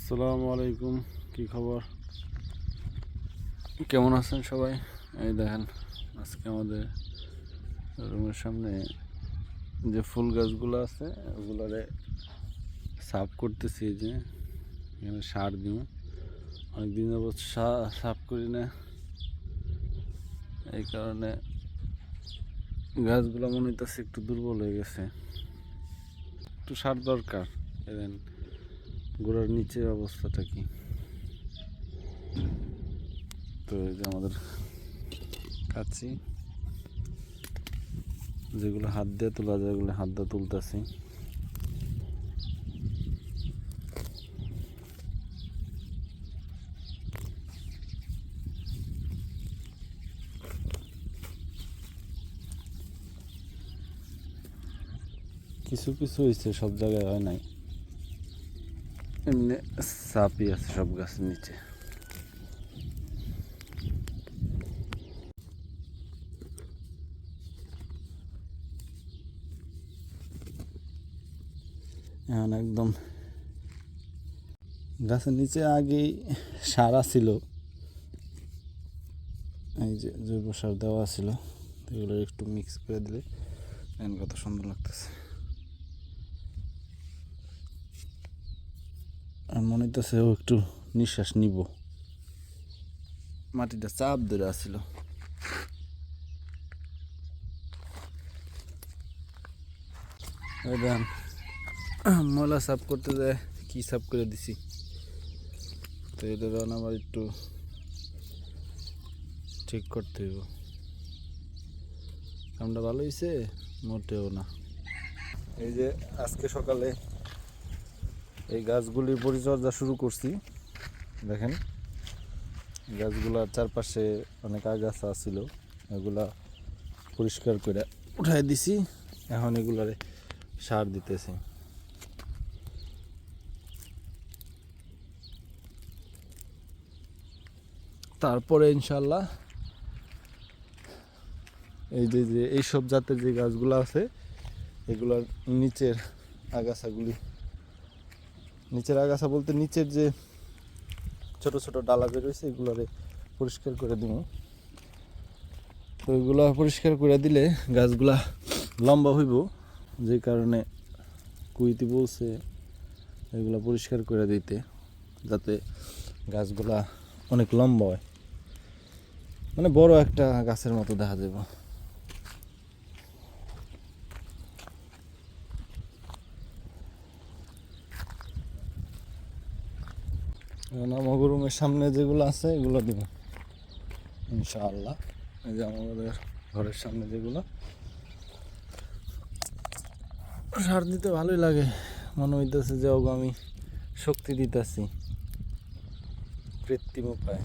আসসালামু আলাইকুম, কি খবর? কেমন আছেন সবাই? এই দেখেন, আজকে আমাদের রুমের সামনে যে ফুল গাছগুলো আছে ওগুলারে সাফ করতেছি। যে এখানে সার দিই, অনেকদিন যাবৎ সাফ করি না, এই কারণে গাছগুলো মনে হইতেছে একটু দুর্বল হয়ে গেছে, একটু সার দরকার। দেখেন গোড়ার নিচের অবস্থাটা কি। তো এই যে আমাদের কাছি, যেগুলো হাত দিয়ে তোলা যায় ওগুলো হাত দিয়ে তুলতেছি। কিছু কিছু হয়েছে, সব জায়গায় হয় নাই, এমনি চাপই আছে সব গাছের নিচে। এখন একদম গাছের নিচে আগেই সার ছিল, এই যে জৈব সার দেওয়া ছিল, এগুলো একটু মিক্স করে দিলে এখন কত সুন্দর লাগতেছে। আর মনে হইতেছে ও একটু নিঃশ্বাস নিব, মাটিটা চাপ ধরে আসছিল। ময়লা সাফ করতে যায় কি সাফ করে দিছি, তো এটা আমার একটু ঠিক করতে হইব। কামটা ভালো হয়েছে মোটেও না। এই যে আজকে সকালে এই গাছগুলির পরিচর্যা শুরু করছি। দেখেন গাছগুলার চারপাশে অনেক আগাছা ছিল, এগুলা পরিষ্কার করে উঠাই দিছি। এখন এগুলারে সার দিতেছি। তারপরে ইনশাল্লাহ এই যে যে এইসব জাতের যে গাছগুলো আছে এগুলার নিচের আগাছাগুলি, নিচের আগাছা বলতে নিচের যে ছোট ছোট ডালা বেরোইছে এগুলারে পরিষ্কার করে দিব। তো এগুলা পরিষ্কার করে দিলে গাছগুলা লম্বা হইব, যে কারণে কুইতি বলছে এগুলা পরিষ্কার করে দিতে, যাতে গাছগুলা অনেক লম্বা হয়, মানে বড় একটা গাছের মতো দেখা যাবে। আমাদের রুমের সামনে যেগুলো আছে এগুলো দিব ইনশাআল্লাহ। এই যে আমাদের ঘরের সামনে যেগুলো সার দিতে ভালোই লাগে, মনে হইতেছে যে আমি শক্তি দিতেছি কৃত্রিম উপায়।